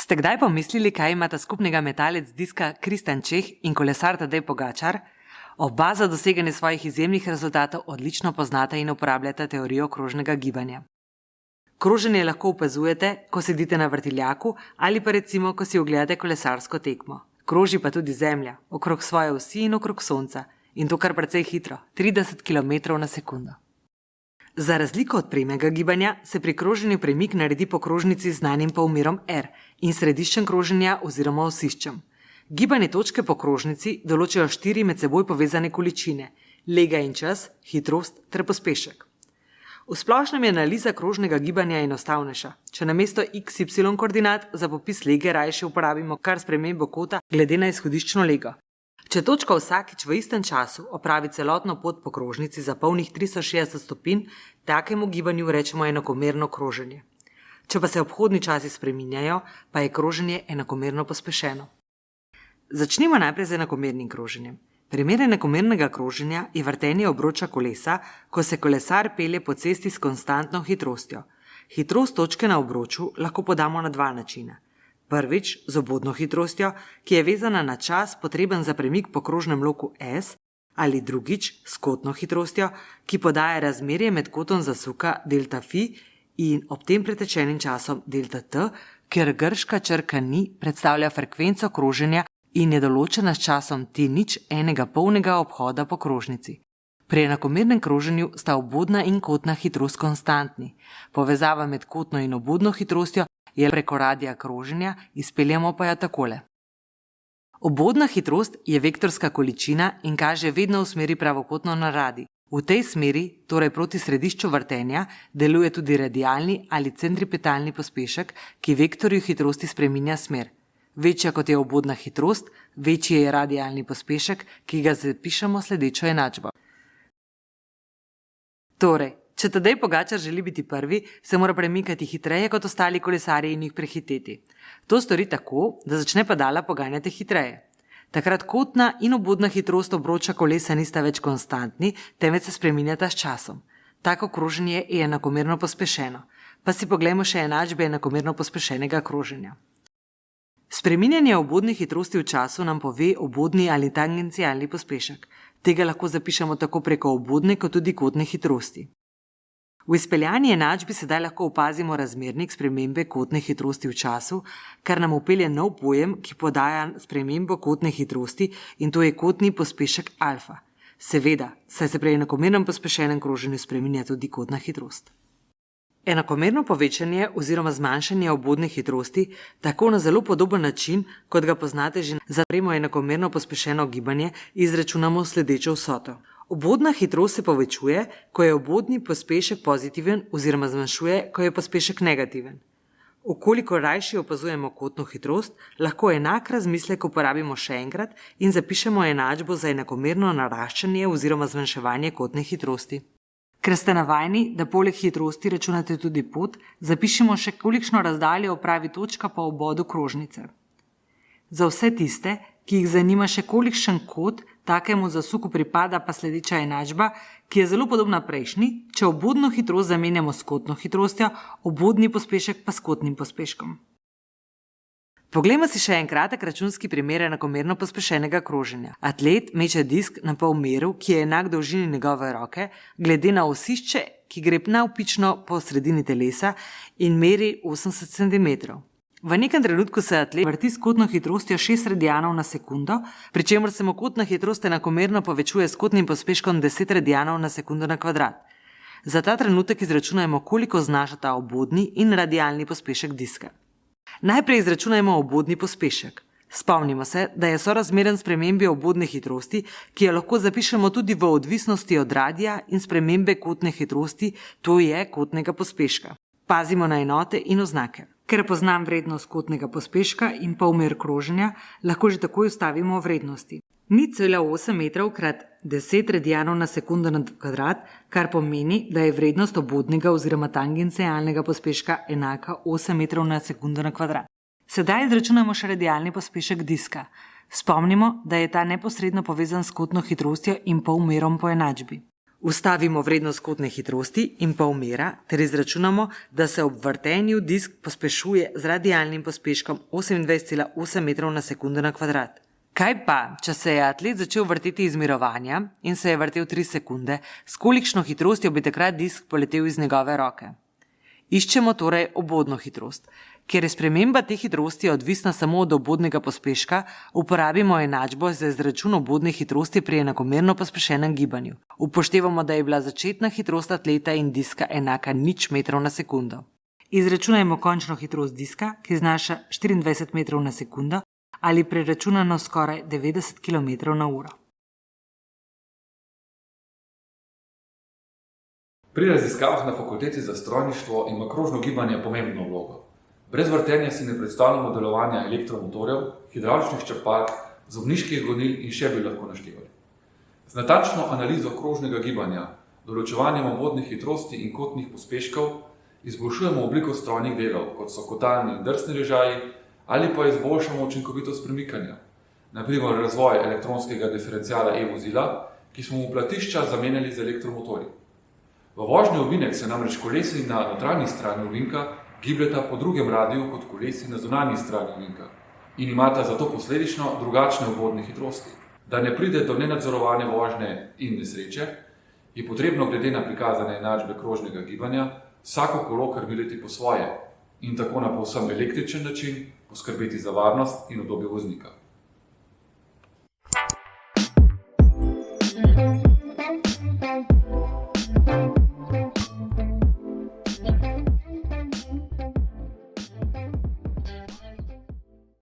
Ste kdaj pomislili, kaj imata skupnega metalec diska Kristjan Čeh in kolesar Tadej Pogačar? Oba za doseganje svojih izjemnih rezultatov odlično poznata in uporabljata teorijo krožnega gibanja. Kroženje lahko opazujete, ko sedite na vrtiljaku ali pa recimo, ko si ogledate kolesarsko tekmo. Kroži pa tudi Zemlja, okrog svoje osi in okrog Sonca. In to kar precej hitro, 30 km na sekundo. Za razliko od premega gibanja se pri kroženju premik naredi po krožnici z znanim polmerom R in središčem kroženja oziroma osiščem. Gibanje točke po krožnici določajo 4 med seboj povezane količine: lega in čas, hitrost ter pospešek. V splošnem je analiza krožnega gibanja enostavnejša. Če namesto XY koordinat za popis lege rajše uporabimo kar spremembo kota glede na izhodiščno lego. Če točka vsakič v istem času opravi celotno pot po krožnici za polnih 360 stopinj, takemu gibanju rečemo enakomerno kroženje. Če pa se obhodni časi spreminjajo, pa je kroženje enakomerno pospešeno. Začnimo najprej z enakomernim kroženjem. Primer enakomernega kroženja je vrtenje obroča kolesa, ko se kolesar pelje po cesti s konstantno hitrostjo. Hitrost točke na obroču lahko podamo na 2 načina. Prvič z obodno hitrostjo, ki je vezana na čas potreben za premik po krožnem loku S, ali drugič s kotno hitrostjo, ki podaja razmerje med kotom zasuka delta phi in ob tem pretečenim časom delta t, ker grška črka ni predstavlja frekvenco kroženja in je določena s časom t0 enega polnega obhoda po krožnici. Pri enakomernem kroženju sta obodna in kotna hitrost konstantni. Povezava med kotno in obodno hitrostjo je preko radija kroženja, izpeljamo pa jo takole. Obodna hitrost je vektorska količina in kaže vedno v smeri pravokotno na radij. V tej smeri, torej proti središču vrtenja, deluje tudi radialni ali centripetalni pospešek, ki vektorju hitrosti spreminja smer. Večja kot je obodna hitrost, večji je radialni pospešek, ki ga zapišemo sledečo enačbo. Torej, če Tadej Pogačar želi biti prvi, se mora premikati hitreje kot ostali kolesarji in jih prehiteti. To stori tako, da začne pedala poganjati hitreje. Takrat kotna in obodna hitrost obroča kolesa nista več konstantni, temveč se spreminjata s časom. Tako kroženje je enakomerno pospešeno. Pa si poglejmo še enačbe enakomerno pospešenega kroženja. Spreminjanje obodne hitrosti v času nam pove obodni ali tangencialni pospešek. Tega lahko zapišemo tako preko obodne kot tudi kotne hitrosti. V izpeljani enačbi sedaj lahko opazimo razmernik spremembe kotne hitrosti v času, kar nam upelje nov pojem, ki podaja spremembo kotne hitrosti, in to je kotni pospešek alfa. Seveda, saj se pri enakomernem pospešenem kroženju spreminja tudi kotna hitrost. Enakomerno povečanje oziroma zmanjšanje obodne hitrosti tako na zelo podoben način, kot ga poznate že za premo enakomerno pospešeno gibanje, izračunamo sledečo vsoto. Obodna hitrost se povečuje, ko je obodni pospešek pozitiven oziroma zmanjšuje, ko je pospešek negativen. Ukoliko rajši opazujemo kotno hitrost, lahko enak razmislek uporabimo še enkrat in zapišemo enačbo za enakomerno naraščanje oziroma zmanjševanje kotne hitrosti. Ker ste navajeni, da poleg hitrosti računate tudi pot, zapišimo še kolikšno razdaljo opravi točka po obodu krožnice. Za vse tiste, ki jih zanima še kolikšen kot takemu zasuku pripada, pa sledeča enačba, ki je zelo podobna prejšnji, če obodno hitrost zamenjamo s kotno hitrostjo, obodni pospešek pa s kotnim pospeškom. Poglejmo si še en kratek računski primer enakomerno pospešenega kroženja. Atlet meče disk na polmeru, ki je enak dolžini njegove roke, glede na osišče, ki gre navpično po sredini telesa in meri 80 cm. V nekem trenutku se atlet vrti s kotno hitrostjo 6 radijanov na sekundo, pri čemer se mu kotna hitrost enakomerno povečuje s kotnim pospeškom 10 radijanov na sekundo na kvadrat. Za ta trenutek izračunajmo, koliko znašata obodni in radialni pospešek diska. Najprej izračunajmo obodni pospešek. Spomnimo se, da je sorazmeren spremembi obodne hitrosti, ki jo lahko zapišemo tudi v odvisnosti od radija in spremembe kotne hitrosti, to je kotnega pospeška. Pazimo na enote in oznake. Ker poznam vrednost kotnega pospeška in polmer kroženja, lahko že takoj ustavimo vrednosti. 0,8 metrov krat 10 radijanov na sekundo na kvadrat, kar pomeni, da je vrednost obodnega oziroma tangencialnega pospeška enaka 8 metrov na sekundo na kvadrat. Sedaj izračunamo še radialni pospešek diska. Spomnimo, da je ta neposredno povezan s kotno hitrostjo in polmerom po enačbi. Ustavimo vrednost kotne hitrosti in polmera ter izračunamo, da se ob vrtenju disk pospešuje z radialnim pospeškom 28,8 metrov na sekundo na kvadrat. Kaj pa, če se je atlet začel vrteti iz mirovanja in se je vrtel 3 sekunde, s kolikšno hitrostjo bi takrat disk poletel iz njegove roke? Iščemo torej obodno hitrost. Ker je sprememba te hitrosti odvisna samo od obodnega pospeška, uporabimo enačbo za izračun obodne hitrosti pri enakomerno pospešenem gibanju. Upoštevamo, da je bila začetna hitrost atleta in diska enaka 0 metrov na sekundo. Izračunajmo končno hitrost diska, ki znaša 24 metrov na sekundo ali preračunano skoraj 90 km na uro. Pri raziskavah na fakulteti za strojništvo ima krožno gibanje pomembno vlogo. Brez vrtenja si ne predstavljamo delovanja elektromotorjev, hidravličnih črpalk, zobniških gonil in še bi lahko naštevali. Z natančno analizo krožnega gibanja, določevanjem obodnih hitrosti in kotnih pospeškov izboljšujemo obliko strojnih delov, kot so kotalni in drsni ležaji, ali pa izboljšamo učinkovitost premikanja, na primer razvoj elektronskega diferenciala e-vozila, ki smo mu platišča zamenjali z elektromotorji. V vožnji ovinek se namreč kolesi na notranji strani ovinka gibljeta po drugem radiju kot kolesi na zunanji strani ovinka in imata zato posledično drugačne obodne hitrosti. Da ne pride do nenadzorovane vožnje in nesreče, je potrebno glede na prikazane enačbe krožnega gibanja vsako kolo krmiliti po svoje in tako na povsem električen način poskrbeti za varnost in udobje voznika.